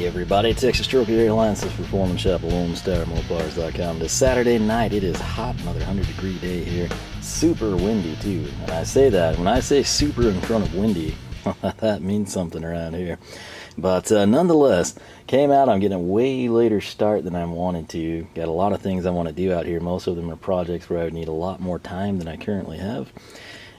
everybody, Texas Trophy Airlines is performing Chapel Lone Star Mopars.com. This Saturday night, it is hot, another 100-degree day here. Super windy too. And I say that, when I say super in front of windy, that means something around here. But nonetheless, came out, I'm getting a way later start than I wanted to. Got a lot of things I want to do out here. Most of them are projects where I would need a lot more time than I currently have.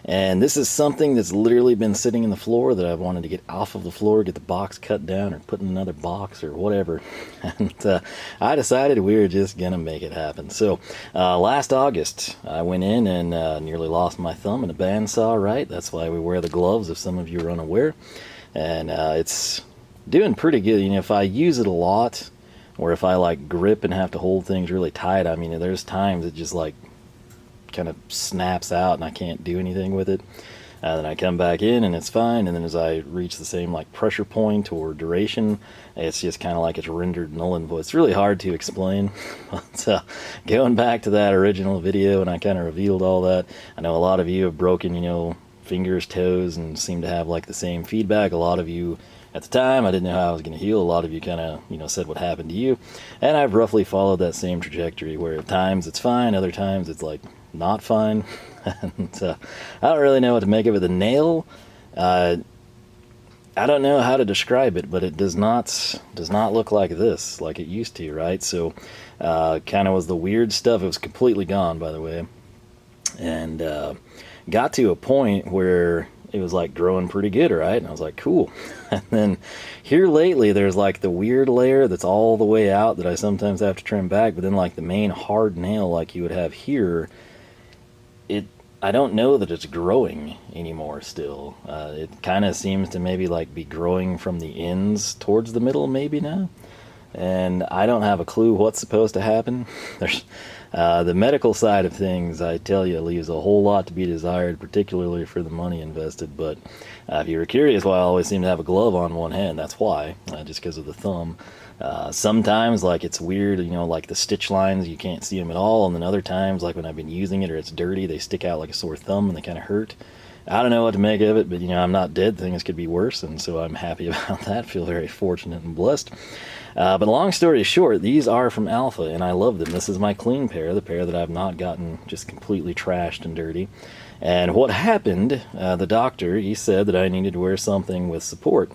And this is something that's literally been sitting in the floor that I've wanted to get off of the floor, get the box cut down or put in another box or whatever. And I decided we were just going to make it happen. So last August, I went in and nearly lost my thumb in a bandsaw, right? That's why we wear the gloves if some of you are unaware. And it's doing pretty good. You know, if I use it a lot or if I like grip and have to hold things really tight, I mean, there's times it just like kind of snaps out and I can't do anything with it. Then I come back in and it's fine, and then as I reach the same like pressure point or duration, it's just kind of like it's rendered null and void. It's really hard to explain. But going back to that original video and I kind of revealed all that, I know a lot of you have broken, you know, fingers, toes, and seem to have like the same feedback. A lot of you at the time, I didn't know how I was going to heal. A lot of you kind of, you know, said what happened to you, and I've roughly followed that same trajectory where at times it's fine, other times it's like not fine. And I don't really know what to make of it. The nail, I don't know how to describe it, but it does not look like this, like it used to, right? So kind of was the weird stuff. It was completely gone, by the way, and got to a point where it was like growing pretty good, right? And I was like, cool. And then here lately, there's like the weird layer that's all the way out that I sometimes have to trim back, but then like the main hard nail like you would have here, I don't know that it's growing anymore still. It kind of seems to maybe like be growing from the ends towards the middle maybe now. And I don't have a clue what's supposed to happen. There's the medical side of things, I tell you, leaves a whole lot to be desired, particularly for the money invested. But if you were curious why I always seem to have a glove on one hand, that's why, just because of the thumb. Sometimes like it's weird, you know, like the stitch lines, you can't see them at all, and then other times like when I've been using it or it's dirty, they stick out like a sore thumb and they kind of hurt. I don't know what to make of it, but you know, I'm not dead. Things could be worse, and so I'm happy about that. Feel very fortunate and blessed. But long story short, these are from Alpha, and I love them. This is my clean pair, the pair that I've not gotten just completely trashed and dirty. And what happened, the doctor, he said that I needed to wear something with support.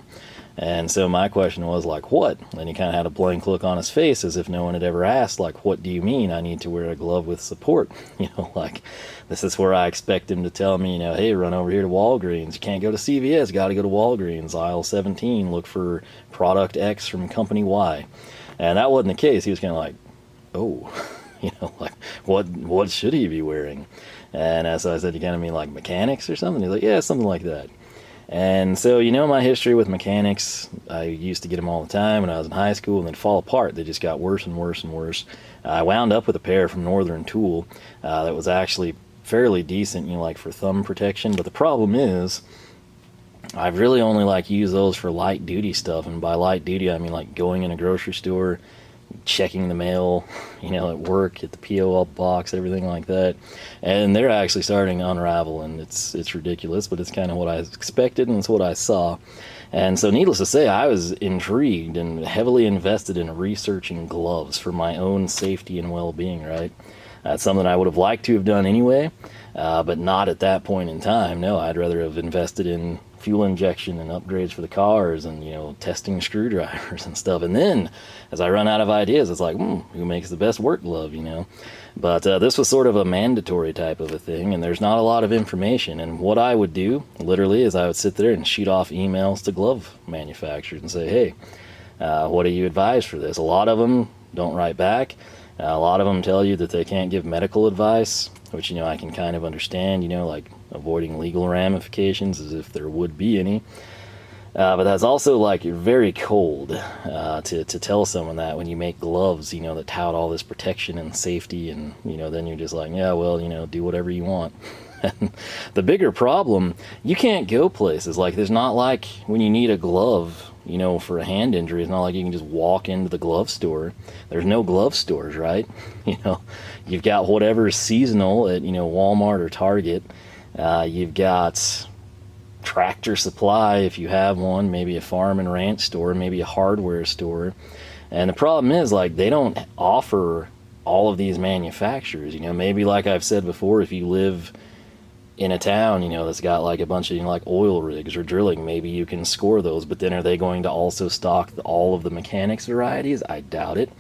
And so my question was like, what? And he kind of had a blank look on his face as if no one had ever asked, like, what do you mean I need to wear a glove with support? You know, like, this is where I expect him to tell me, you know, hey, run over here to Walgreens. You can't go to CVS, got to go to Walgreens, aisle 17, look for product X from company Y. And that wasn't the case. He was kind of like, oh, you know, like, what should he be wearing? And so I said, you kind of mean like mechanics or something? He's like, yeah, something like that. And so, you know, my history with mechanics, I used to get them all the time when I was in high school, and they'd fall apart. They just got worse and worse and worse. I wound up with a pair from Northern Tool that was actually fairly decent, you know, like for thumb protection. But the problem is, I've really only like used those for light duty stuff. And by light duty, I mean like going in a grocery store, checking the mail, you know, at work, at the P.O. box, everything like that. And they're actually starting to unravel, and it's ridiculous, but it's kind of what I expected, and it's what I saw. And so needless to say, I was intrigued and heavily invested in researching gloves for my own safety and well-being, right? That's something I would have liked to have done anyway, but not at that point in time. No, I'd rather have invested in fuel injection and upgrades for the cars and, you know, testing screwdrivers and stuff. And then as I run out of ideas, it's like, who makes the best work glove, you know? But this was sort of a mandatory type of a thing, and there's not a lot of information. And what I would do, literally, is I would sit there and shoot off emails to glove manufacturers and say, hey, what do you advise for this? A lot of them don't write back. A lot of them tell you that they can't give medical advice, which, you know, I can kind of understand, you know, like avoiding legal ramifications as if there would be any. But that's also like you're very cold to tell someone that when you make gloves, you know, that tout all this protection and safety, and, you know, then you're just like, yeah, well, you know, do whatever you want. The bigger problem, you can't go places. Like, there's not like when you need a glove, you know, for a hand injury, it's not like you can just walk into the glove store. There's no glove stores, right? You know, you've got whatever's seasonal at, you know, Walmart or Target. You've got Tractor Supply, if you have one, maybe a farm and ranch store, maybe a hardware store. And the problem is, like, they don't offer all of these manufacturers. You know, maybe like I've said before, if you live in a town, you know, that's got like a bunch of, you know, like oil rigs or drilling, maybe you can score those, but then are they going to also stock all of the mechanics varieties? I doubt it.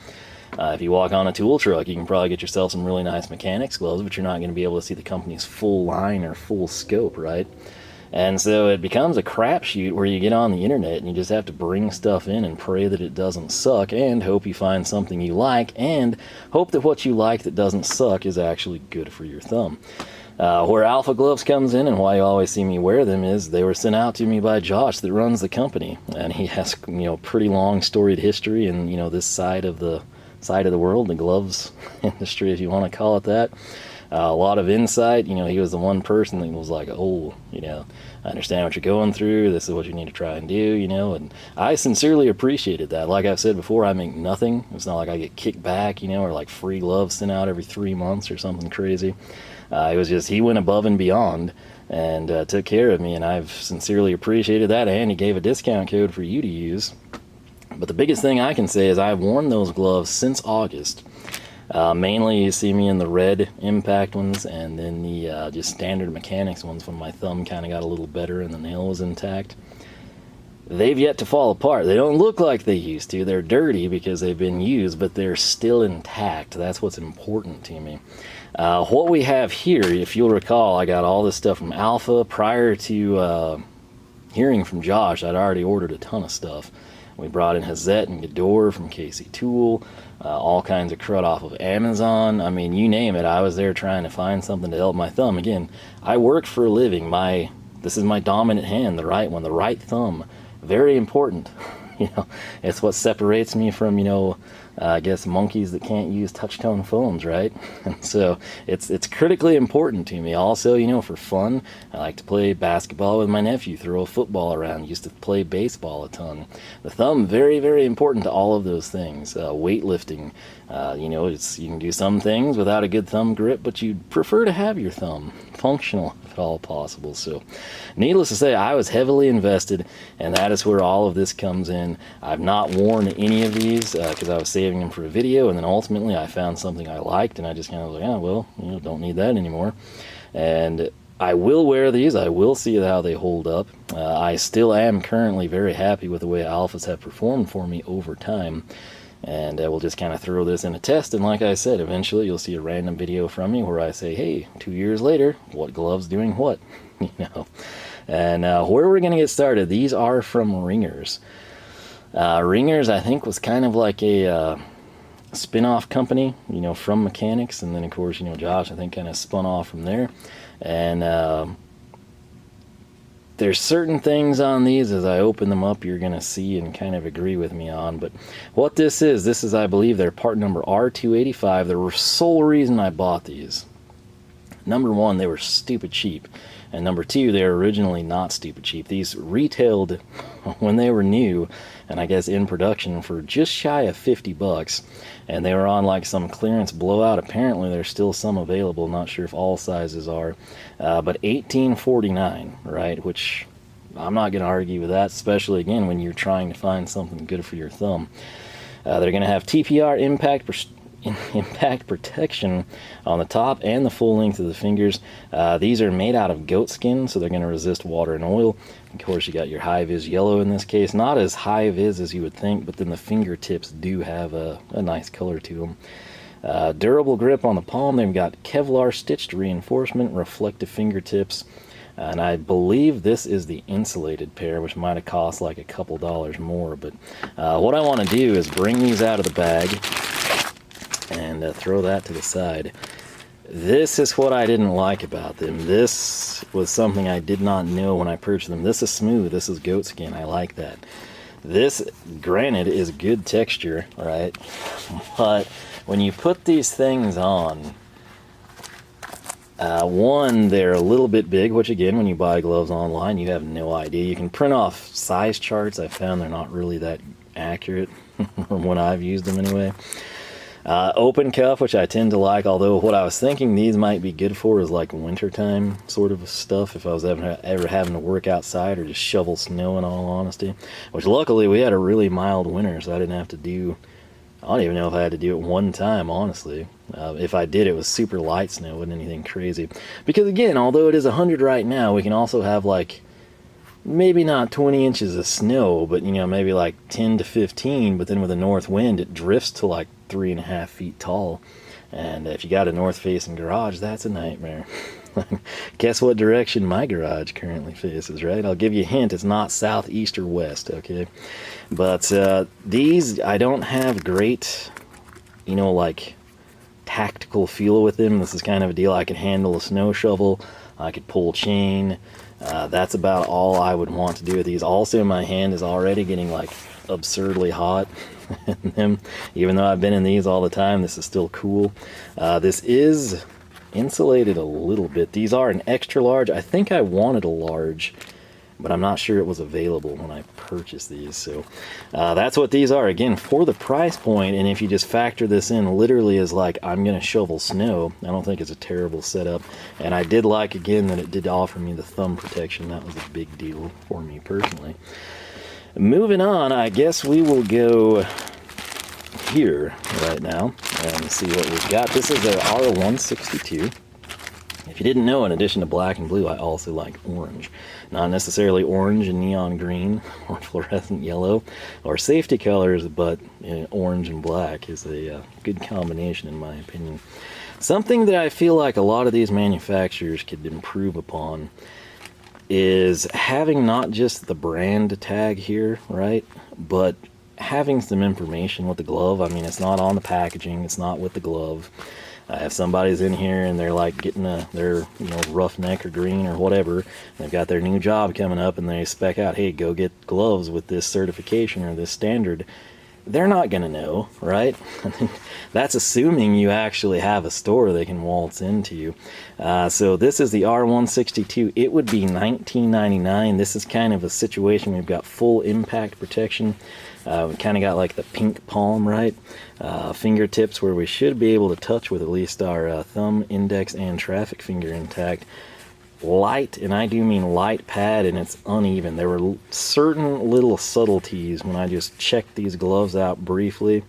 If you walk on a tool truck, you can probably get yourself some really nice mechanics gloves, but you're not going to be able to see the company's full line or full scope, right? And so it becomes a crapshoot where you get on the internet and you just have to bring stuff in and pray that it doesn't suck, and hope you find something you like, and hope that what you like that doesn't suck is actually good for your thumb. Where Alpha Gloves comes in, and why you always see me wear them, is they were sent out to me by Josh that runs the company, and he has, you know, pretty long storied history in, you know, this side of the world, the gloves industry, if you want to call it that. A lot of insight. You know, he was the one person that was like, oh, you know, I understand what you're going through, this is what you need to try and do, you know, and I sincerely appreciated that. Like I've said before, I make nothing. It's not like I get kicked back, you know, or like free gloves sent out every 3 months or something crazy. It was just, he went above and beyond and took care of me, and I've sincerely appreciated that, and he gave a discount code for you to use. But the biggest thing I can say is I've worn those gloves since August. Mainly you see me in the red impact ones, and then the just standard mechanics ones when my thumb kind of got a little better and the nail was intact. They've yet to fall apart. They don't look like they used to. They're dirty because they've been used, but they're still intact. That's what's important to me. What we have here, if you'll recall, I got all this stuff from Alpha. Prior to hearing from Josh, I'd already ordered a ton of stuff. We brought in Hazette and Gador from KC Tool, all kinds of crud off of Amazon. I mean, you name it, I was there trying to find something to help my thumb. Again, I work for a living. This is my dominant hand, the right one, the right thumb. Very important. You know, it's what separates me from, you know, I guess monkeys that can't use touch-tone phones, right? And so it's critically important to me. Also, you know, for fun, I like to play basketball with my nephew, throw a football around, used to play baseball a ton. The thumb, very, very important to all of those things. Weightlifting, you know, you can do some things without a good thumb grip, but you'd prefer to have your thumb functional if at all possible. So needless to say, I was heavily invested, and that is where all of this comes in. I've not worn any of these because I was saving them for a video, and then ultimately I found something I liked, and I just kind of was like, oh, well, you know, don't need that anymore. And I will wear these. I will see how they hold up. I still am currently very happy with the way Alphas have performed for me over time. And we'll just kind of throw this in a test, and like I said, eventually you'll see a random video from me where I say, hey, 2 years later, what glove's doing what? You know. And where we're going to get started, these are from Ringers. Ringers, I think, was kind of like a spin-off company, you know, from Mechanics, and then of course, you know, Josh, I think, kind of spun off from there. And there's certain things on these, as I open them up, you're going to see and kind of agree with me on. But what this is, I believe, their part number R285. The sole reason I bought these, number one, they were stupid cheap. And number two, they were originally not stupid cheap. These retailed when they were new, and I guess in production, for just shy of $50. And they were on like some clearance blowout. Apparently there's still some available, not sure if all sizes are, but $18.49, right? Which I'm not going to argue with that, especially again when you're trying to find something good for your thumb. They're going to have TPR impact protection on the top and the full length of the fingers. These are made out of goat skin, so they're going to resist water and oil. Of course, you got your high-vis yellow in this case. Not as high-vis as you would think, but then the fingertips do have a nice color to them. Durable grip on the palm. They've got Kevlar stitched reinforcement, reflective fingertips. And I believe this is the insulated pair, which might have cost like a couple dollars more. But what I want to do is bring these out of the bag and throw that to the side. This is what I didn't like about them. This was something I did not know when I purchased them. This is smooth. This is goat skin. I like that. This, granted, is good texture, right? But when you put these things on, one, they're a little bit big, which again, when you buy gloves online, you have no idea. You can print off size charts. I found they're not really that accurate from when I've used them anyway. Open cuff, which I tend to like, although what I was thinking these might be good for is like wintertime sort of stuff, if I was ever having to work outside or just shovel snow, in all honesty. Which luckily we had a really mild winter, so I didn't have to do, I don't even know if I had to do it one time, honestly. If I did, it was super light snow, wasn't anything crazy. Because again, although it is 100 right now, we can also have like, maybe not 20 inches of snow, but maybe like 10 to 15, but then with a north wind, it drifts to like 3.5 feet tall. And if you got a north facing garage, that's a nightmare. Guess what direction my garage currently faces, right? I'll give you a hint, it's not south, east, or west, okay? But these, I don't have great, like tactical feel with them. This is kind of a deal, I could handle a snow shovel, I could pull chain. That's about all I would want to do with these. Also, my hand is already getting like absurdly hot in them. Even though I've been in these all the time, this is still cool. This is insulated a little bit. These are an extra large. I think I wanted a large, but I'm not sure it was available when I purchased these. So that's what these are. Again, for the price point, and if you just factor this in literally as like I'm gonna shovel snow, I don't think it's a terrible setup. And I did like, again, that it did offer me the thumb protection. That was a big deal for me personally. Moving on, I guess we will go here right now and see what we've got. This is a R162. If you didn't know, in addition to black and blue, I also like orange. Not necessarily orange and neon green or fluorescent yellow or safety colors, but orange and black is a good combination in my opinion. Something that I feel like a lot of these manufacturers could improve upon is having not just the brand tag here, right, but having some information with the glove. I mean, it's not on the packaging, it's not with the glove. If somebody's in here and they're like getting their roughneck or green or whatever, they've got their new job coming up and they spec out, hey, go get gloves with this certification or this standard, they're not going to know, right? That's assuming you actually have a store they can waltz into. So this is the R162. It would be $19.99. This is kind of a situation we've got full impact protection. We kind of got like the pink palm, right? Fingertips where we should be able to touch with at least our thumb, index, and traffic finger intact. Light, and I do mean light pad, and it's uneven. There were certain little subtleties when I just checked these gloves out briefly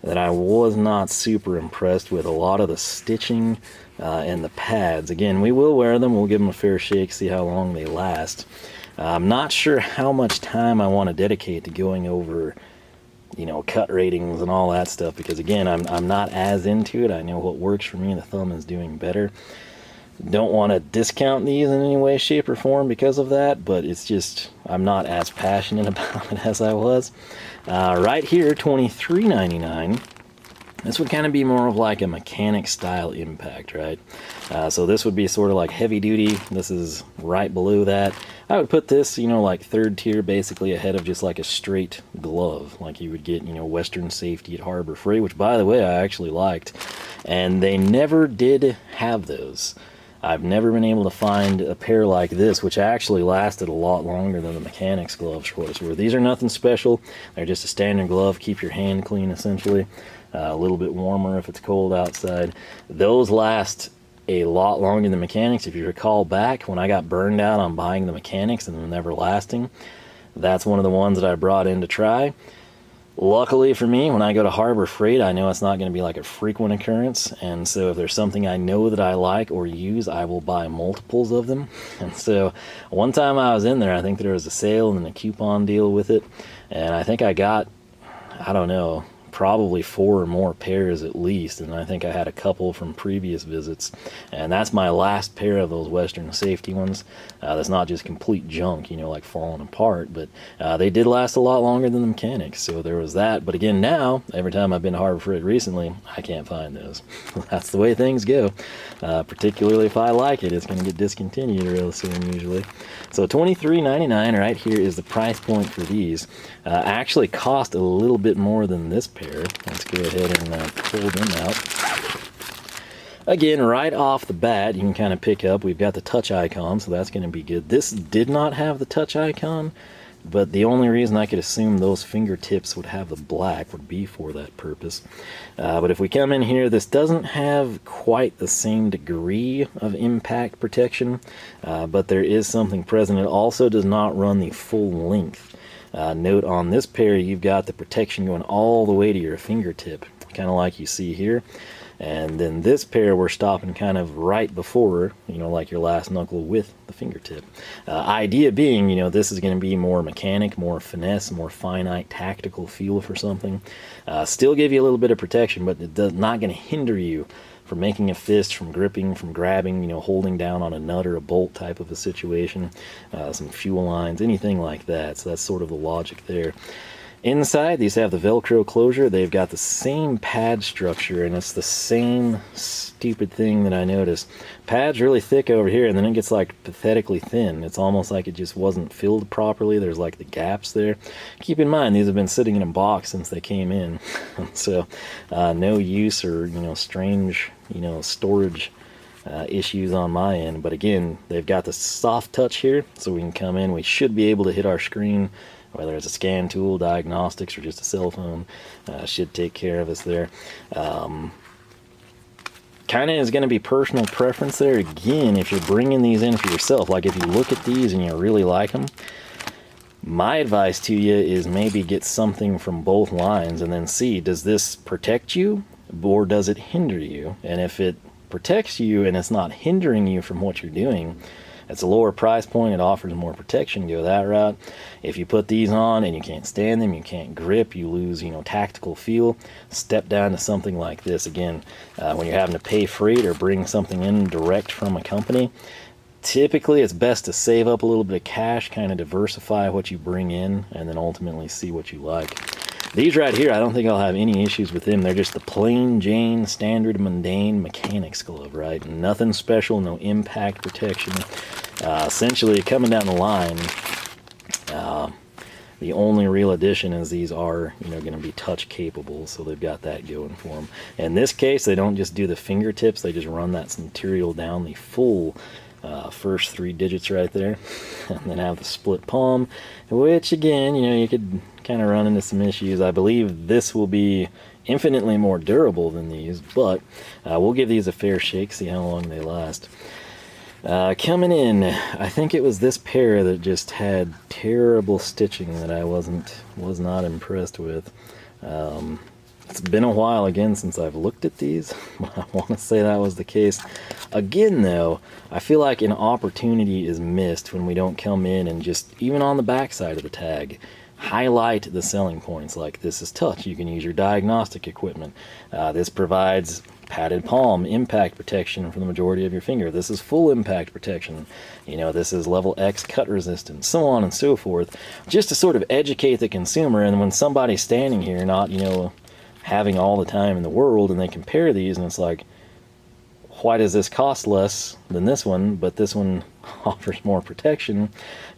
that I was not super impressed with. A lot of the stitching and the pads. Again, we will wear them. We'll give them a fair shake, see how long they last. I'm not sure how much time I want to dedicate to going over, cut ratings and all that stuff, because again, I'm not as into it. I know what works for me. The thumb is doing better. Don't want to discount these in any way, shape, or form because of that, but it's just, I'm not as passionate about it as I was. Right here, $23.99. This would kind of be more of like a mechanic style impact, right? So this would be sort of like heavy duty. This is right below that. I would put this, like third tier, basically ahead of just like a straight glove, like you would get, Western Safety at Harbor Freight, which by the way, I actually liked. And they never did have those. I've never been able to find a pair like this, which actually lasted a lot longer than the mechanics gloves for what it's worth. These are nothing special. They're just a standard glove, keep your hand clean essentially. A little bit warmer if it's cold outside. Those last a lot longer than mechanics. If you recall back when I got burned out on buying the mechanics and them never lasting, that's one of the ones that I brought in to try. Luckily for me, when I go to Harbor Freight, I know it's not going to be like a frequent occurrence, and so if there's something I know that I like or use, I will buy multiples of them. And so one time I was in there, I think there was a sale and a coupon deal with it, and I think I got, I don't know, probably 4 or more pairs at least, and I think I had a couple from previous visits, and that's my last pair of those Western Safety ones. That's not just complete junk, like falling apart, but they did last a lot longer than the mechanics, so there was that. But again, now every time I've been to Harbor Freight recently, I can't find those. That's the way things go. Particularly if I like it, it's going to get discontinued real soon usually. So $23.99 right here is the price point for these. Actually cost a little bit more than this pair. Let's go ahead and pull them out. Again, right off the bat, you can kind of pick up, we've got the touch icon, so that's going to be good. This did not have the touch icon. but the only reason I could assume those fingertips would have the black would be for that purpose. But if we come in here, this doesn't have quite the same degree of impact protection, but there is something present. It also does not run the full length. Note on this pair, you've got the protection going all the way to your fingertip, kind of like you see here. And then this pair, we're stopping kind of right before, like your last knuckle with the fingertip. Idea being, this is going to be more mechanic, more finesse, more finite tactical feel for something. Still give you a little bit of protection, but it's not going to hinder you from making a fist, from gripping, from grabbing, holding down on a nut or a bolt type of a situation, some fuel lines, anything like that. So that's sort of the logic there. Inside, these have the Velcro closure. They've got the same pad structure, and it's the same stupid thing that I noticed. Pad's really thick over here, and then it gets like pathetically thin. It's almost like it just wasn't filled properly. There's like the gaps there. Keep in mind, these have been sitting in a box since they came in. So no use or, strange, storage issues on my end. But again, they've got the soft touch here, so we can come in. We should be able to hit our screen, whether it's a scan tool, diagnostics, or just a cell phone. Should take care of us there. Kind of is going to be personal preference there. Again, if you're bringing these in for yourself, like if you look at these and you really like them, my advice to you is maybe get something from both lines and then see, does this protect you or does it hinder you? And if it protects you and it's not hindering you from what you're doing, it's a lower price point, it offers more protection, go that route. If you put these on and you can't stand them, you can't grip, you lose, tactical feel, step down to something like this. Again, when you're having to pay freight or bring something in direct from a company, typically it's best to save up a little bit of cash, kind of diversify what you bring in, and then ultimately see what you like. These right here, I don't think I'll have any issues with them. They're just the plain Jane, standard, mundane mechanics glove, right? Nothing special, no impact protection. Essentially, coming down the line, the only real addition is these are, going to be touch capable, so they've got that going for them. In this case, they don't just do the fingertips, they just run that material down the full first 3 digits right there, and then have the split palm, which again, you could kind of run into some issues. I believe this will be infinitely more durable than these, but we'll give these a fair shake, see how long they last. Coming in, I think it was this pair that just had terrible stitching that I was not impressed with. It's been a while again since I've looked at these, but I want to say that was the case. Again though, I feel like an opportunity is missed when we don't come in and just, even on the back side of the tag, highlight the selling points. Like, this is touch, you can use your diagnostic equipment. This provides padded palm, impact protection for the majority of your finger. This is full impact protection. This is level X cut resistance, so on and so forth. Just to sort of educate the consumer, and when somebody's standing here not, having all the time in the world, and they compare these and it's like, why does this cost less than this one, but this one offers more protection?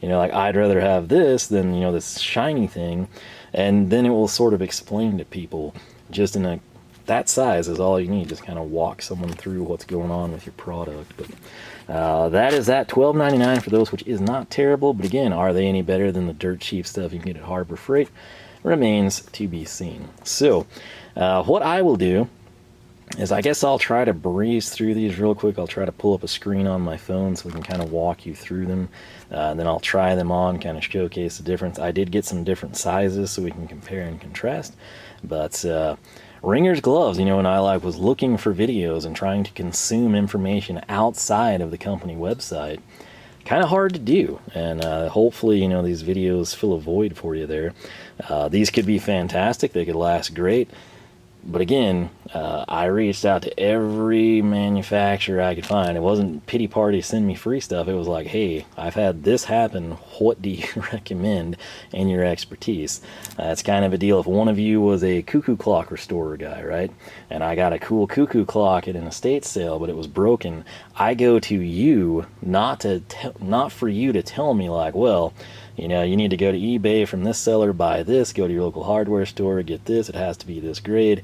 Like, I'd rather have this than, this shiny thing. And then it will sort of explain to people, just in that size is all you need. Just kind of walk someone through what's going on with your product. But that is that $12.99 for those, which is not terrible. But again, are they any better than the dirt cheap stuff you can get at Harbor Freight? Remains to be seen. So what I will do is, I guess I'll try to breeze through these real quick. I'll try to pull up a screen on my phone so we can kind of walk you through them. And then I'll try them on, kind of showcase the difference. I did get some different sizes so we can compare and contrast. But Ringer's gloves, and I was looking for videos and trying to consume information outside of the company website. Kind of hard to do, and hopefully these videos fill a void for you there. These could be fantastic, they could last great, but again, I reached out to every manufacturer I could find. It wasn't pity party send me free stuff. It was like, hey, I've had this happen, what do you recommend in your expertise? It's kind of a deal if one of you was a cuckoo clock restorer guy, right? And I got a cool cuckoo clock at an estate sale, but it was broken. I go to you, not for you to tell me like, well, you need to go to eBay from this seller, buy this, go to your local hardware store, get this, it has to be this grade.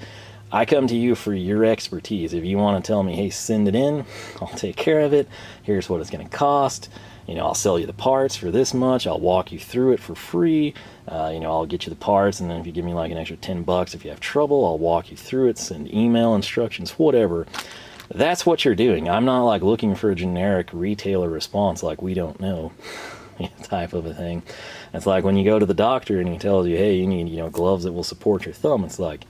I come to you for your expertise. If you want to tell me, hey, send it in, I'll take care of it, here's what it's going to cost, I'll sell you the parts for this much, I'll walk you through it for free, I'll get you the parts, and then if you give me like an extra $10 if you have trouble, I'll walk you through it, send email instructions, whatever. That's what you're doing. I'm not like looking for a generic retailer response like we don't know type of a thing. It's like when you go to the doctor and he tells you, hey, you need gloves that will support your thumb. It's like,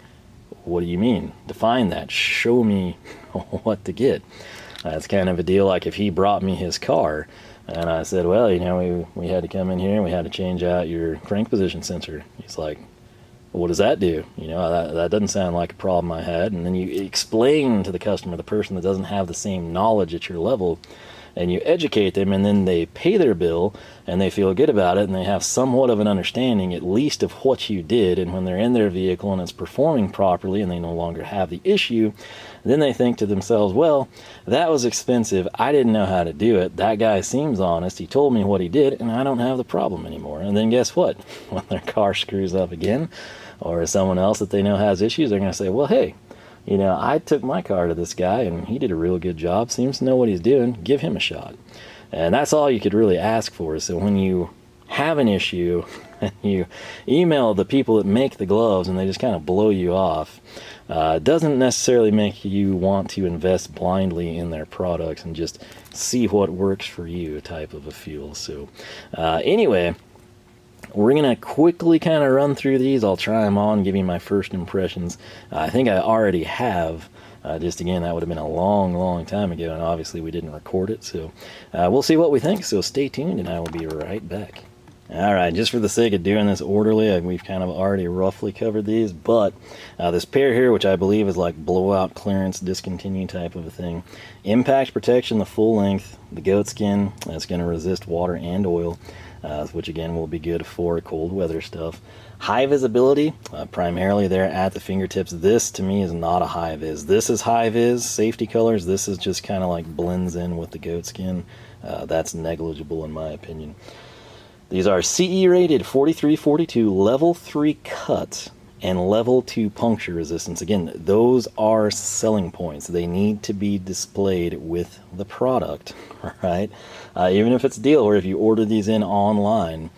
what do you mean? Define that. Show me what to get. It's kind of a deal like if he brought me his car and I said, well, we had to come in here and we had to change out your crank position sensor. He's like, what does that do? That doesn't sound like a problem I had. And then you explain to the customer, the person that doesn't have the same knowledge at your level, and you educate them, and then they pay their bill and they feel good about it, and they have somewhat of an understanding at least of what you did. And when they're in their vehicle and it's performing properly and they no longer have the issue, then they think to themselves, well, that was expensive, I didn't know how to do it, that guy seems honest, he told me what he did, and I don't have the problem anymore. And then guess what? When their car screws up again, or someone else that they know has issues, they're going to say, well, hey, I took my car to this guy and he did a real good job, seems to know what he's doing, give him a shot. And that's all you could really ask for. So when you have an issue and you email the people that make the gloves and they just kind of blow you off, it doesn't necessarily make you want to invest blindly in their products and just see what works for you type of a feel. So anyway, we're going to quickly kind of run through these. I'll try them on, give you my first impressions. I think I already have. Just again, that would have been a long time ago, and obviously we didn't record it. So we'll see what we think. So stay tuned, and I will be right back. All right, just for the sake of doing this orderly, we've kind of already roughly covered these, but this pair here, which I believe is like blowout clearance, discontinue type of a thing. Impact protection, the full length, the goat skin, that's going to resist water and oil. Which again will be good for cold weather stuff. High visibility, primarily there at the fingertips. This to me is not a high vis. This is high vis, safety colors. This is just kind of like blends in with the goat skin. That's negligible in my opinion. These are CE rated 4342 level 3 cut and level 2 puncture resistance. Again, those are selling points. They need to be displayed with the product, right? Even if it's a deal where if you order these in online,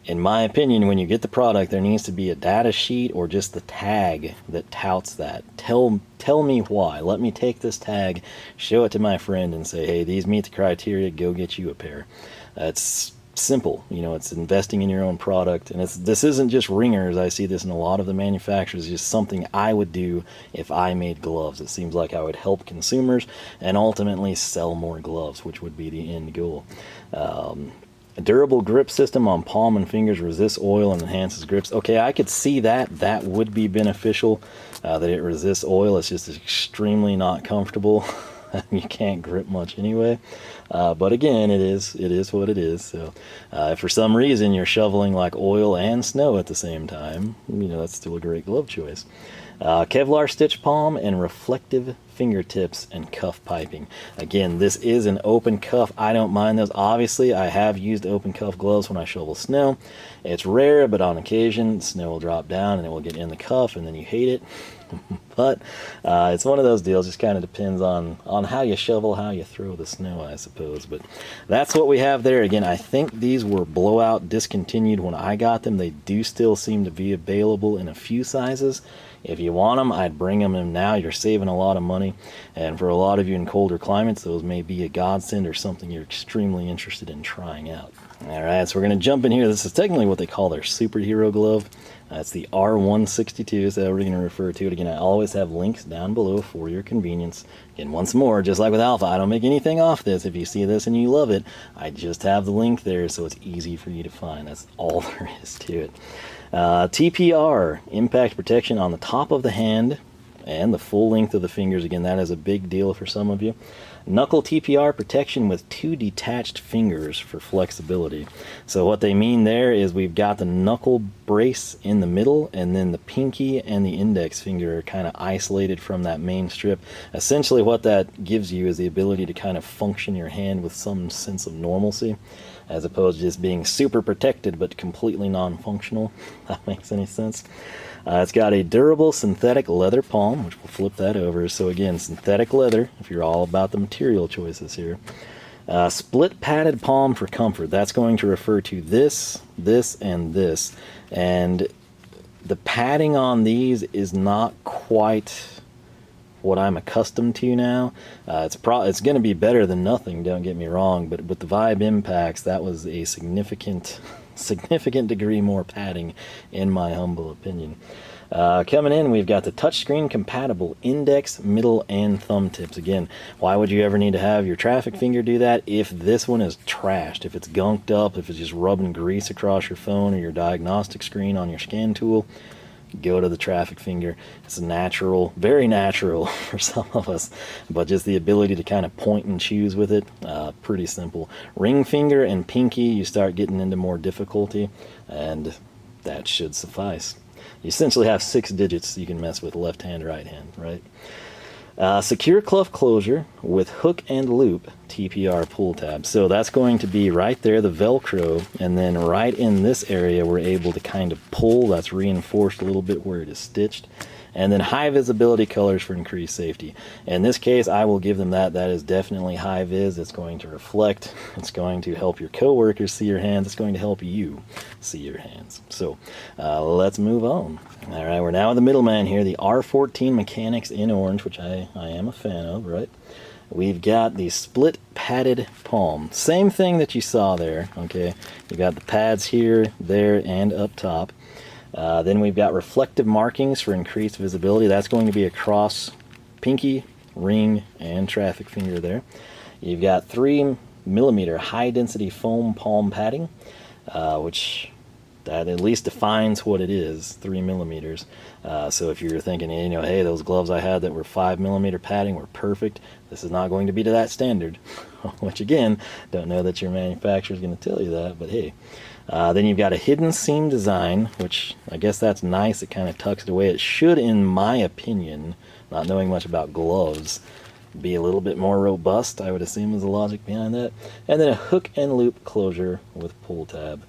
in my opinion, when you get the product, there needs to be a data sheet or just the tag that touts that. Tell me why. Let me take this tag, show it to my friend and say, hey, these meet the criteria, go get you a pair. It's simple, it's investing in your own product, and this isn't just ringers. I see this in a lot of the manufacturers. It's just something I would do if I made gloves. It seems like I would help consumers and ultimately sell more gloves, which would be the end goal. A durable grip system on palm and fingers, resists oil and enhances grips. Okay, I could see that would be beneficial, that it resists oil. It's just extremely not comfortable. You can't grip much anyway, but again, it is what it is. So if for some reason you're shoveling like oil and snow at the same time, that's still a great glove choice. Kevlar stitch palm and reflective fingertips and cuff piping. Again, this is an open cuff. I don't mind those. Obviously, I have used open cuff gloves when I shovel snow. It's rare, but on occasion, snow will drop down and it will get in the cuff and then you hate it. But it's one of those deals, just kind of depends on how you shovel, how you throw the snow, I suppose. But that's what we have there. Again, I think these were blowout discontinued when I got them. They do still seem to be available in a few sizes. If you want them, I'd bring them in now. You're saving a lot of money. And for a lot of you in colder climates, those may be a godsend or something you're extremely interested in trying out. All right, so we're going to jump in here. This is technically what they call their superhero glove. It's the R162, so we're going to refer to it. Again, I always have links down below for your convenience. Again, once more, just like with Alpha, I don't make anything off this. If you see this and you love it, I just have the link there so it's easy for you to find. That's all there is to it. TPR, impact protection on the top of the hand and the full length of the fingers. Again, that is a big deal for some of you. Knuckle TPR protection with 2 detached fingers for flexibility. So what they mean there is we've got the knuckle brace in the middle, and then the pinky and the index finger are kind of isolated from that main strip. Essentially what that gives you is the ability to kind of function your hand with some sense of normalcy, as opposed to just being super protected but completely non-functional. If that makes any sense. It's got a durable synthetic leather palm, which we'll flip that over. So again, synthetic leather, if you're all about the material choices here. Split padded palm for comfort. That's going to refer to this, this, and this. And the padding on these is not quite what I'm accustomed to now. It's going to be better than nothing, don't get me wrong, but with the Vibe Impacts, that was a significant degree more padding, in my humble opinion. Coming in, we've got the touchscreen compatible index, middle, and thumb tips. Again, why would you ever need to have your traffic finger do that if this one is trashed, if it's gunked up, if it's just rubbing grease across your phone or your diagnostic screen on your scan tool? Go to the traffic finger. It's natural, very natural for some of us, but just the ability to kind of point and choose with it, pretty simple. Ring finger and pinky, you start getting into more difficulty, and that should suffice. You essentially have 6 digits you can mess with left hand, right hand, right? Secure cuff closure with hook and loop TPR pull tab. So that's going to be right there, the Velcro, and then right in this area we're able to kind of pull. That's reinforced a little bit where it is stitched. And then high visibility colors for increased safety. In this case, I will give them that. That is definitely high vis. It's going to reflect. It's going to help your coworkers see your hands. It's going to help you see your hands. So let's move on. All right, we're now in the middleman here, the R14 Mechanics in orange, which I am a fan of, right? We've got the split padded palm. Same thing that you saw there, okay? You got the pads here, there, and up top. Then we've got reflective markings for increased visibility. That's going to be across pinky, ring, and traffic finger there. You've got 3mm high density foam palm padding, which that at least defines what it is, 3mm. So if you're thinking, you know, hey, those gloves I had that were 5mm padding were perfect, this is not going to be to that standard. Which again, don't know that your manufacturer is going to tell you that, but hey. Then you've got a hidden seam design, which I guess that's nice. It kind of tucks it away. It should, in my opinion, not knowing much about gloves, be a little bit more robust, I would assume is the logic behind that. And then a hook and loop closure with pull tab.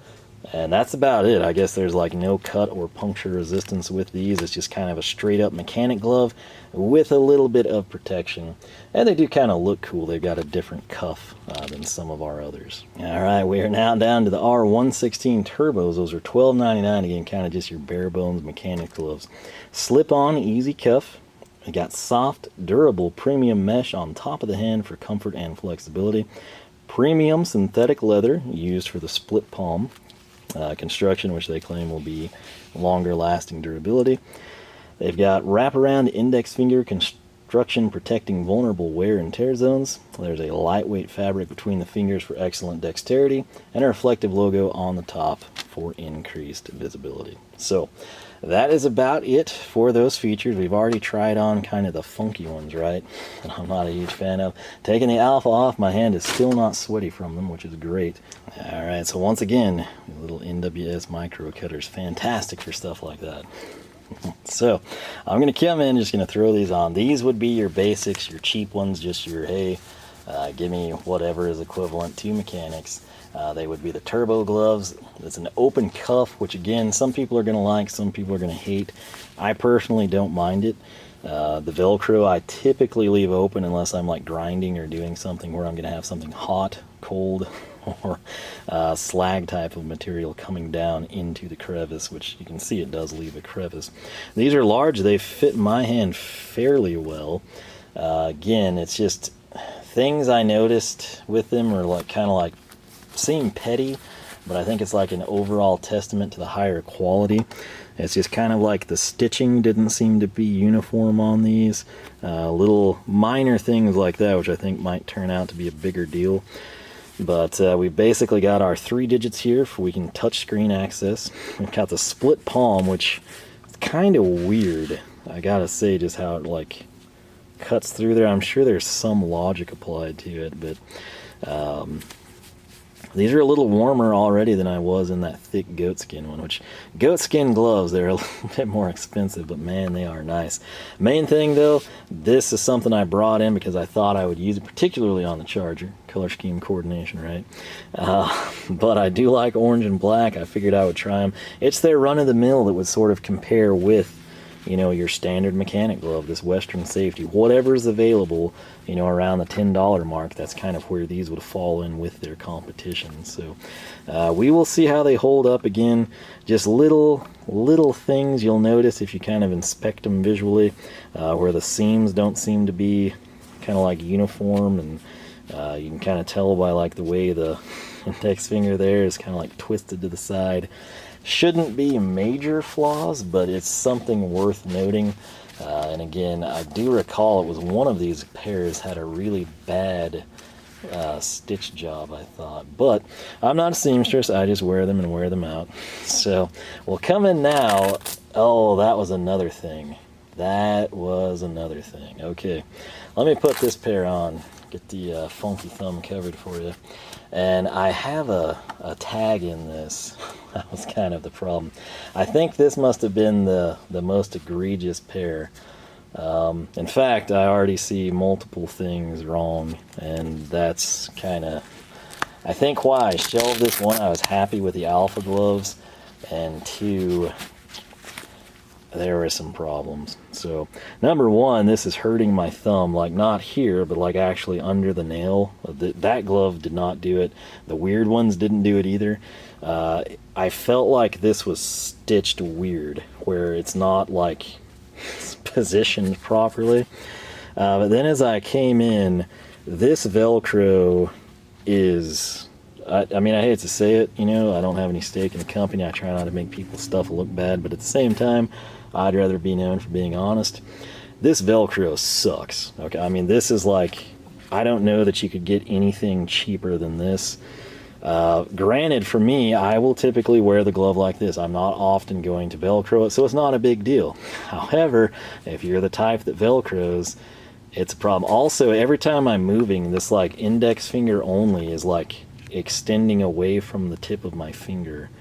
And that's about it. I guess there's like no cut or puncture resistance with these. It's just kind of a straight up mechanic glove with a little bit of protection. And they do kind of look cool. They've got a different cuff than some of our others. All right, we are now down to the R116 Turbos. Those are $12.99. Again, kind of just your bare bones mechanic gloves. Slip on easy cuff. You got soft, durable premium mesh on top of the hand for comfort and flexibility. Premium synthetic leather used for the split palm. Construction, which they claim will be longer lasting durability. They've got wraparound index finger construction protecting vulnerable wear and tear zones. There's a lightweight fabric between the fingers for excellent dexterity, and a reflective logo on the top for increased visibility. So that is about it for those features. We've already tried on kind of the funky ones, right? And I'm not a huge fan of. Taking the alpha off, my hand is still not sweaty from them, which is great. All right, so once again, little NWS micro cutters, fantastic for stuff like that. So I'm going to come in, just going to throw these on. These would be your basics, your cheap ones, just your, hey, give me whatever is equivalent to mechanics. They would be the turbo gloves. It's an open cuff, which again, some people are going to like, some people are going to hate. I personally don't mind it. The Velcro I typically leave open unless I'm like grinding or doing something where I'm going to have something hot, cold, or slag type of material coming down into the crevice, which you can see it does leave a crevice. These are large. They fit my hand fairly well. Again, it's just things I noticed with them are like kind of like seem petty, but I think it's like an overall testament to the higher quality. It's just kind of like the stitching didn't seem to be uniform on these. Little minor things like that, which I think might turn out to be a bigger deal. But we basically got our 3 digits here for we can touch screen access. We've got the split palm, which is kind of weird. I gotta say just how it like cuts through there. I'm sure there's some logic applied to it, but these are a little warmer already than I was in that thick goatskin one, which goatskin gloves, they're a little bit more expensive, but man, they are nice. Main thing though, this is something I brought in because I thought I would use it, particularly on the Charger. Color scheme coordination, right? But I do like orange and black. I figured I would try them. It's their run-of-the-mill that would sort of compare with your standard mechanic glove, this Western Safety, whatever's available, around the $10 mark. That's kind of where these would fall in with their competition. So we will see how they hold up. Again, just little things you'll notice if you kind of inspect them visually, where the seams don't seem to be kind of like uniform, and you can kind of tell by like the way the index finger there is kind of like twisted to the side. Shouldn't be major flaws, but it's something worth noting. And again, I do recall it was one of these pairs had a really bad stitch job, I thought. But I'm not a seamstress, I just wear them and wear them out. So we'll come in now. Oh, that was another thing. Okay, let me put this pair on, get the funky thumb covered for you. And I have a tag in this. That was kind of the problem. I think this must have been the most egregious pair. In fact, I already see multiple things wrong, and that's kind of, I think, why I shelved this. One, I was happy with the Alpha gloves, and two, there were some problems. So number one, this is hurting my thumb, like not here, but like actually under the nail. That glove did not do it. The weird ones didn't do it either. I felt like this was stitched weird, where it's not like positioned properly. But then as I came in, this Velcro is, I mean, I hate to say it, I don't have any stake in the company. I try not to make people's stuff look bad, but at the same time, I'd rather be known for being honest. This Velcro sucks. Okay, I mean, this is like, I don't know that you could get anything cheaper than this. Granted, for me, I will typically wear the glove like this. I'm not often going to Velcro it, so it's not a big deal. However, if you're the type that Velcros, it's a problem. Also, every time I'm moving, this like index finger only is like extending away from the tip of my finger.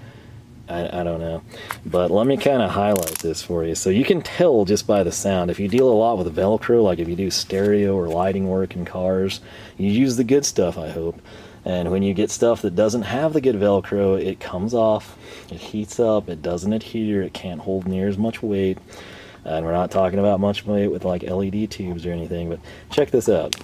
I don't know, but let me kind of highlight this for you so you can tell just by the sound. If you deal a lot with Velcro, like if you do stereo or lighting work in cars, you use the good stuff, I hope. And when you get stuff that doesn't have the good Velcro, it comes off, it heats up, it doesn't adhere, it can't hold near as much weight. And we're not talking about much weight with like LED tubes or anything, but check this out.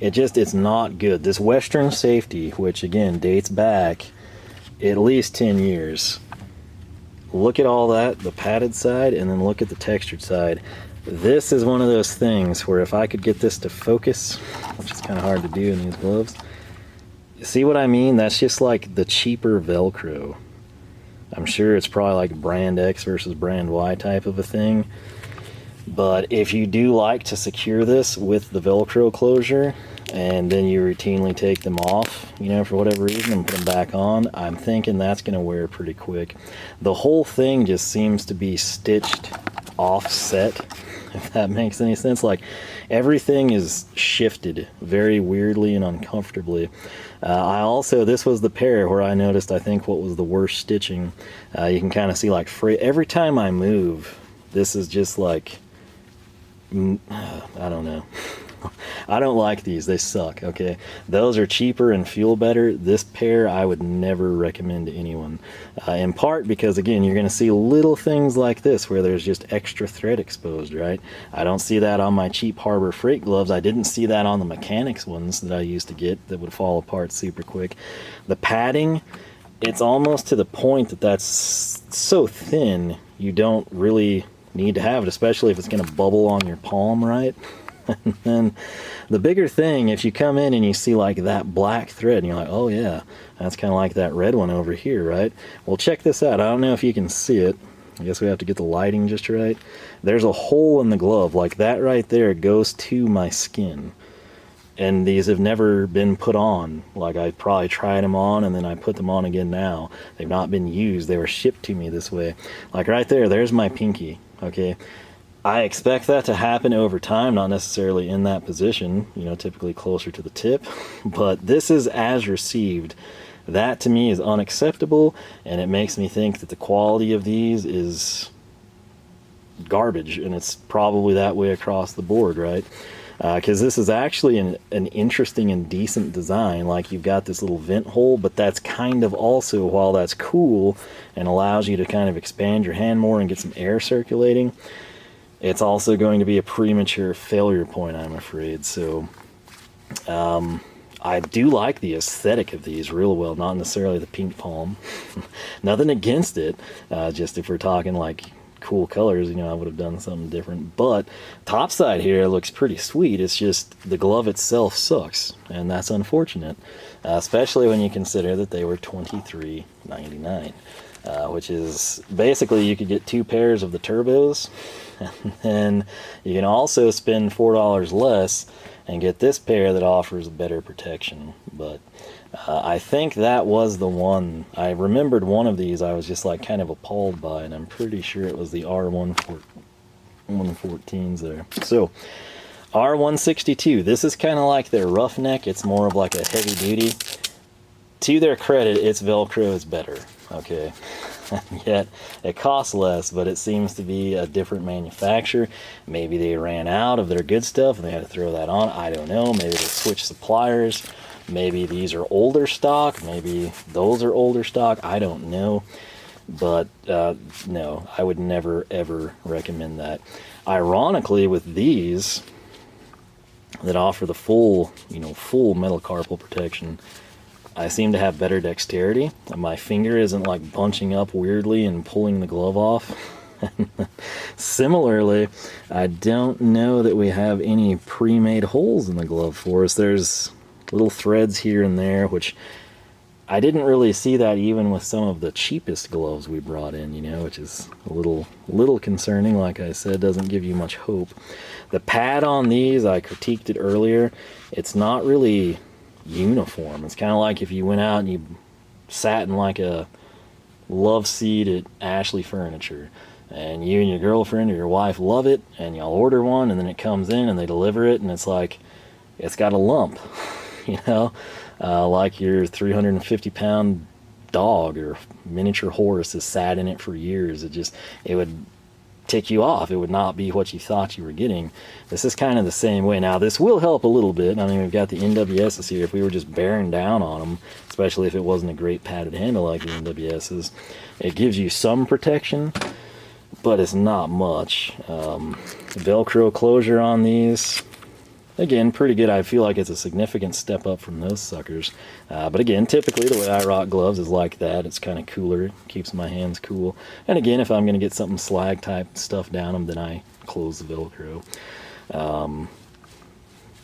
It's not good. This Western Safety, which again dates back at least 10 years. Look at all that, the padded side, and then look at the textured side. This is one of those things where if I could get this to focus, which is kind of hard to do in these gloves, see what I mean? That's just like the cheaper Velcro. I'm sure it's probably like brand X versus brand Y type of a thing. But if you do like to secure this with the Velcro closure, and then you routinely take them off, for whatever reason, and put them back on, I'm thinking that's going to wear pretty quick. The whole thing just seems to be stitched offset, if that makes any sense. Like, everything is shifted very weirdly and uncomfortably. This was the pair where I noticed, I think, what was the worst stitching. You can kind of see, like, every time I move, this is just like, I don't know. I don't like these. They suck, okay? Those are cheaper and feel better. This pair I would never recommend to anyone. In part because, again, you're going to see little things like this where there's just extra thread exposed, right? I don't see that on my cheap Harbor Freight gloves. I didn't see that on the mechanics ones that I used to get that would fall apart super quick. The padding, it's almost to the point that that's so thin you don't really need to have it, especially if it's going to bubble on your palm, right? And then the bigger thing, if you come in and you see like that black thread and you're like, oh yeah, that's kind of like that red one over here, right? Well, check this out. I don't know if you can see it. I guess we have to get the lighting just right. There's a hole in the glove, like that right there goes to my skin. And these have never been put on. Like, I probably tried them on and then I put them on again now. They've not been used. They were shipped to me this way. Like right there, there's my pinky, okay? I expect that to happen over time, not necessarily in that position, typically closer to the tip, but this is as received. That to me is unacceptable, and it makes me think that the quality of these is garbage, and it's probably that way across the board, right? because this is actually an interesting and decent design. Like, you've got this little vent hole, but that's kind of also, while that's cool and allows you to kind of expand your hand more and get some air circulating, it's also going to be a premature failure point, I'm afraid. So I do like the aesthetic of these real well, not necessarily the pink palm. Nothing against it, just if we're talking like cool colors, you know, I would have done something different. But top side here looks pretty sweet. It's just the glove itself sucks, and that's unfortunate, especially when you consider that they were $23.99, which is basically you could get 2 pairs of the turbos, and then you can also spend $4 less and get this pair that offers better protection. But I think that was the one. I remembered one of these I was just like kind of appalled by, and I'm pretty sure it was the R114s there. So R162, this is kind of like their roughneck. It's more of like a heavy duty. To their credit, its Velcro is better, okay? Yet it costs less, but it seems to be a different manufacturer. Maybe they ran out of their good stuff and they had to throw that on. I don't know. Maybe they switched suppliers. Maybe these are older stock. Maybe those are older stock. I don't know. But no, I would never ever recommend that. Ironically, with these that offer the full, full metacarpal protection, I seem to have better dexterity. My finger isn't like bunching up weirdly and pulling the glove off. Similarly, I don't know that we have any pre-made holes in the glove for us. There's little threads here and there, which I didn't really see that even with some of the cheapest gloves we brought in, which is a little concerning. Like I said, doesn't give you much hope. The pad on these, I critiqued it earlier. It's not really uniform. It's kind of like if you went out and you sat in like a love seat at Ashley Furniture, and you and your girlfriend or your wife love it, and y'all order one, and then it comes in and they deliver it, and it's like, it's got a lump, like your 350-pound dog or miniature horse has sat in it for years. It would tick you off. It would not be what you thought you were getting. This is kind of the same way. Now, this will help a little bit. I mean, we've got the NWSs here. If we were just bearing down on them, especially if it wasn't a great padded handle like the NWSs, it gives you some protection, but it's not much. Velcro closure on these, again, pretty good. I feel like it's a significant step up from those suckers. But again, typically the way I rock gloves is like that. It's kind of cooler. It keeps my hands cool. And again, if I'm going to get something slag type stuff down them, then I close the Velcro.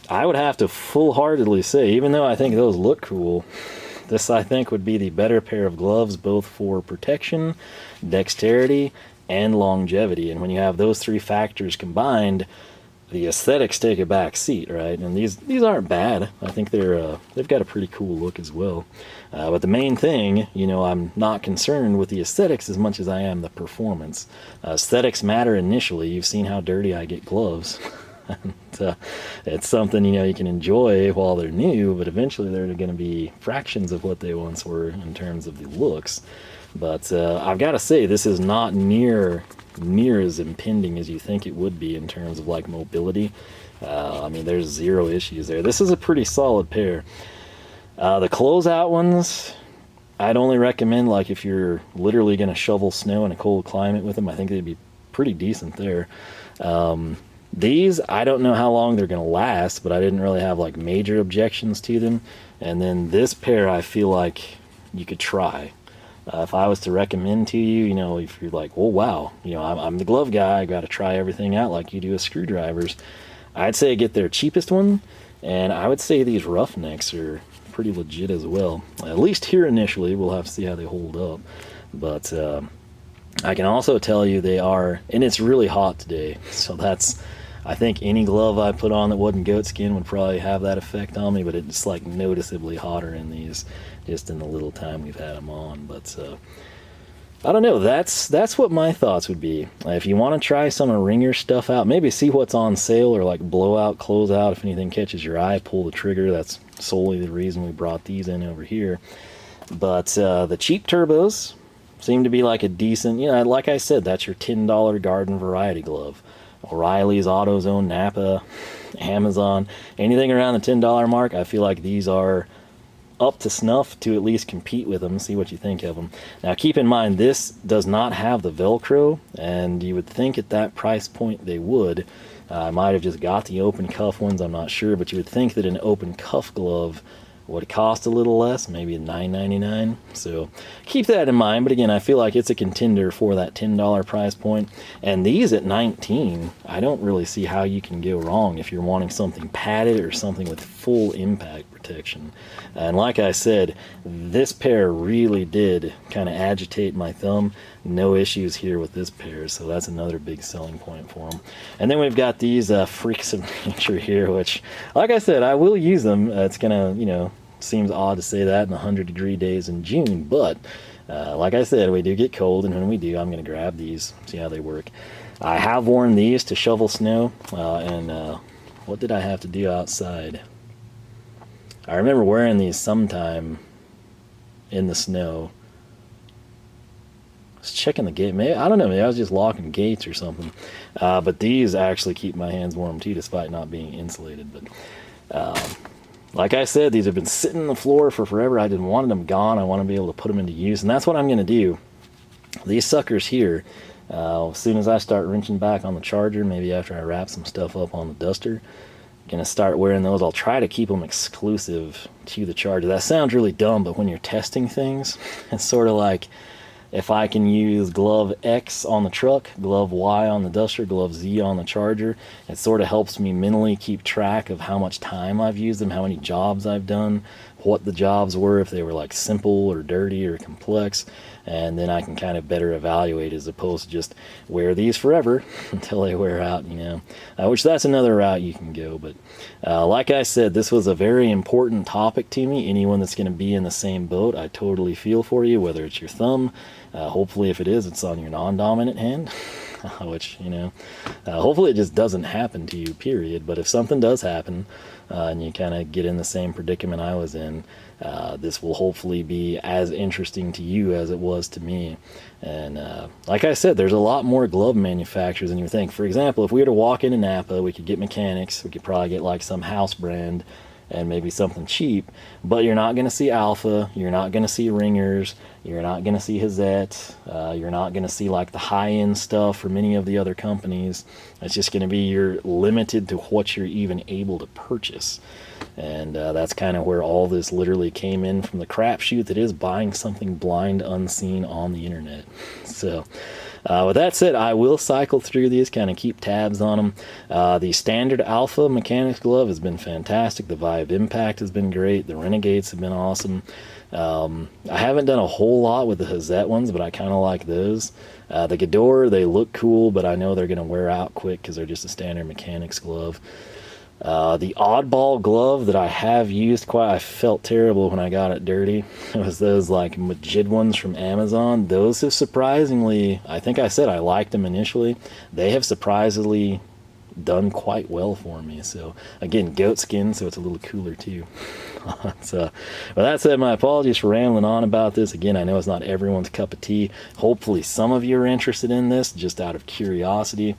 I would have to full-heartedly say, even though I think those look cool, this I think would be the better pair of gloves, both for protection, dexterity, and longevity. And when you have those 3 factors combined, the aesthetics take a back seat, right? And these aren't bad. I think they've got a pretty cool look as well. But the main thing, I'm not concerned with the aesthetics as much as I am the performance. Aesthetics matter initially. You've seen how dirty I get gloves. And, it's something you can enjoy while they're new, but eventually they're going to be fractions of what they once were in terms of the looks. But I've got to say, this is not near as impending as you think it would be in terms of like mobility. I mean, there's 0 issues there. This is a pretty solid pair. The Closeout ones, I'd only recommend like if you're literally going to shovel snow in a cold climate with them. I think they'd be pretty decent there. These, I don't know how long they're going to last, but I didn't really have like major objections to them. And then this pair, I feel like you could try. If I was to recommend to you, if you're like, oh wow, I'm the glove guy, I got to try everything out like you do with screwdrivers, I'd say get their cheapest one, and I would say these Roughnecks are pretty legit as well. At least here initially. We'll have to see how they hold up. But I can also tell you they are, and it's really hot today, so I think any glove I put on that wasn't goat skin would probably have that effect on me, but it's like noticeably hotter in these just in the little time we've had them on. But I don't know, that's what my thoughts would be. If you want to try some of Ringer stuff out, maybe see what's on sale, or like blowout, closeout, if anything catches your eye, pull the trigger. That's solely the reason we brought these in over here. But the cheap turbos seem to be like a decent, like I said, that's your $10 garden variety glove. O'Reilly's, AutoZone, Napa, Amazon, anything around the $10 mark, I feel like these are up to snuff to at least compete with them. See what you think of them. Now keep in mind, this does not have the Velcro, and you would think at that price point they would. I might have just got the open cuff ones, I'm not sure, but you would think that an open cuff glove would cost a little less, maybe $9.99. So keep that in mind. But again, I feel like it's a contender for that $10 price point. And these at $19, I don't really see how you can go wrong if you're wanting something padded or something with full impact protection. And like I said, this pair really did kind of agitate my thumb. No issues here with this pair, so that's another big selling point for them. And then we've got these freaks of nature here, which, like I said, I will use them. It's gonna, you know, seems odd to say that in 100-degree days in June, but like I said, we do get cold, and when we do, I'm gonna grab these, see how they work. I have worn these to shovel snow, and what did I have to do outside? I remember wearing these sometime in the snow. I was checking the gate. Maybe, I don't know, maybe I was just locking gates or something. But these actually keep my hands warm too, despite not being insulated. But like I said, these have been sitting on the floor for forever. I didn't want them gone. I want to be able to put them into use, and that's what I'm going to do. These suckers here, as soon as I start wrenching back on the charger, maybe after I wrap some stuff up on the duster, gonna start wearing those. I'll try to keep them exclusive to the charger. That sounds really dumb, but when you're testing things, it's sort of like if I can use glove X on the truck, glove Y on the duster, glove Z on the charger, it sort of helps me mentally keep track of how much time I've used them, how many jobs I've done, what the jobs were, if they were like simple or dirty or complex, and then I can kind of better evaluate as opposed to just wear these forever until they wear out, you know, which that's another route you can go. But like I said, this was a very important topic to me. Anyone that's going to be in the same boat, I totally feel for you, whether it's your thumb. Hopefully if it is, it's on your non-dominant hand, which, you know, hopefully it just doesn't happen to you, period. But if something does happen, and you kind of get in the same predicament I was in, this will hopefully be as interesting to you as it was to me. And like I said, there's a lot more glove manufacturers than you think. For example, if we were to walk into Napa, we could get mechanics. We could probably get like some house brand and maybe something cheap, but you're not going to see Alpha, you're not going to see Ringers, you're not going to see Hazette, you're not going to see like the high-end stuff from many of the other companies. It's just going to be you're limited to what you're even able to purchase. And that's kind of where all this literally came in from, the crapshoot that is buying something blind unseen on the internet. So with that said, I will cycle through these, kind of keep tabs on them. The standard Alpha mechanics glove has been fantastic. The Vibe Impact has been great. The Renegades have been awesome. I haven't done a whole lot with the Hazette ones, but I kind of like those. The Gador, they look cool, but I know they're going to wear out quick because they're just a standard mechanics glove. The oddball glove that I have used quite, I felt terrible when I got it dirty. It was those like Majid ones from Amazon. Those have surprisingly, I think I said I liked them initially. They have surprisingly done quite well for me. So again, goat skin, so it's a little cooler too. So with that said, my apologies for rambling on about this. Again, I know it's not everyone's cup of tea. Hopefully some of you are interested in this just out of curiosity.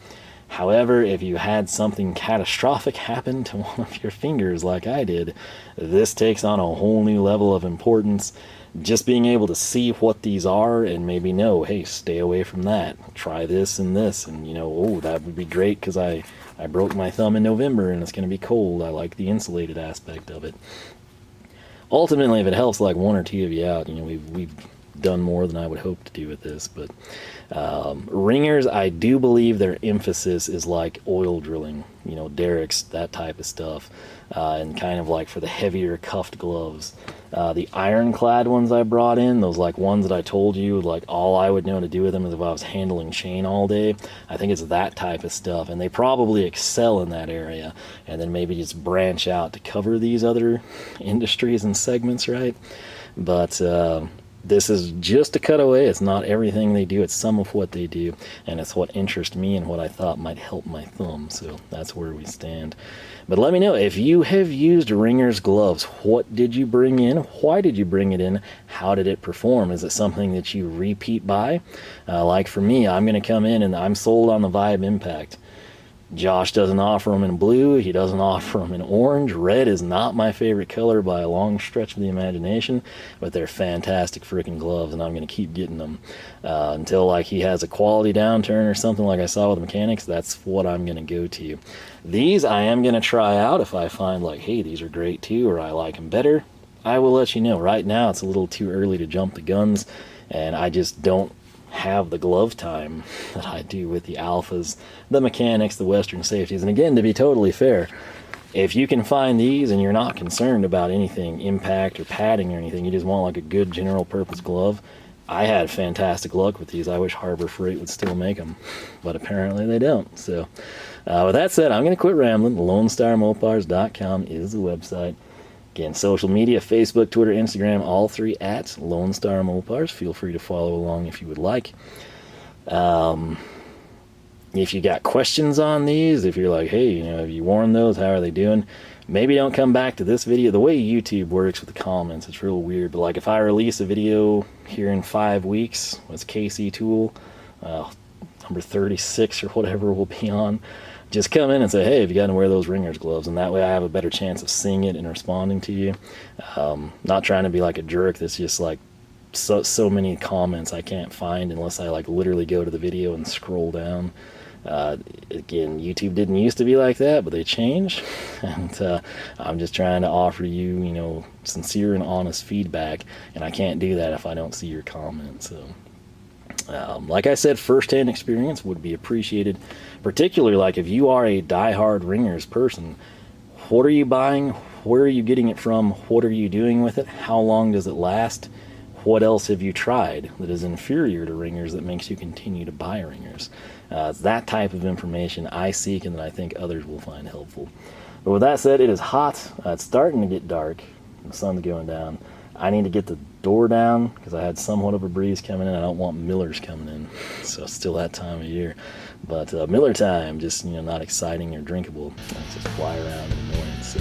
However, if you had something catastrophic happen to one of your fingers like I did, this takes on a whole new level of importance. Just being able to see what these are and maybe know, hey, stay away from that. Try this and this, and you know, oh, that would be great because I broke my thumb in November and it's going to be cold. I like the insulated aspect of it. Ultimately, if it helps like one or two of you out, you know, we've done more than I would hope to do with this. But Ringers, I do believe their emphasis is like oil drilling, you know, derricks, that type of stuff, and kind of like for the heavier cuffed gloves. The ironclad ones I brought in, those like ones that I told you, like all I would know to do with them is if I was handling chain all day. I think it's that type of stuff, and they probably excel in that area, and then maybe just branch out to cover these other industries and segments, right? But this is just a cutaway. It's not everything they do. It's some of what they do, and it's what interests me and what I thought might help my thumb. So that's where we stand. But let me know if you have used Ringers gloves. What did you bring in? Why did you bring it in? How did it perform? Is it something that you repeat buy? Like for me, I'm going to come in and I'm sold on the Vibe Impact. Josh doesn't offer them in blue. He doesn't offer them in orange. Red is not my favorite color by a long stretch of the imagination, but they're fantastic freaking gloves, and I'm going to keep getting them until like he has a quality downturn or something like I saw with mechanics. That's what I'm going to go to. These I am going to try out if I find like, hey, these are great too, or I like them better. I will let you know. Right now it's a little too early to jump the guns, and I just don't have the glove time that I do with the alphas, the mechanics, the western safeties. And again, to be totally fair, if you can find these and you're not concerned about anything impact or padding or anything, you just want like a good general purpose glove, I had fantastic luck with these. I wish Harbor Freight would still make them, but apparently they don't. So with that said, I'm going to quit rambling. LoneStarMopars.com is the website. Again, social media, Facebook, Twitter, Instagram, all three at Lone Star Mopars. Feel free to follow along if you would like. If you got questions on these, if you're like, hey, have you worn those? How are they doing? Maybe don't come back to this video. The way YouTube works with the comments, it's real weird. But like if I release a video here in 5 weeks, it's KC Tool, number 36 or whatever will be on, just come in and say, hey, have you got to wear those ringers gloves? And that way I have a better chance of seeing it and responding to you. Not trying to be like a jerk. That's just like so many comments I can't find unless I like literally go to the video and scroll down. Again, YouTube didn't used to be like that, but they changed. And I'm just trying to offer you, sincere and honest feedback. And I can't do that if I don't see your comments. So. Like I said, first-hand experience would be appreciated, particularly like if you are a die-hard ringers person. What are you buying? Where are you getting it from? What are you doing with it? How long does it last? What else have you tried that is inferior to ringers that makes you continue to buy ringers? It's that type of information I seek and that I think others will find helpful. But with that said, it is hot. It's starting to get dark. The sun's going down. I need to get the door down because I had somewhat of a breeze coming in. I don't want millers coming in, so it's still that time of year. But Miller time, just not exciting or drinkable. I just fly around and annoying. So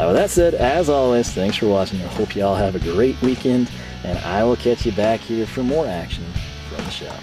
with that said, as always, thanks for watching. I hope y'all have a great weekend, and I will catch you back here for more action from the shop.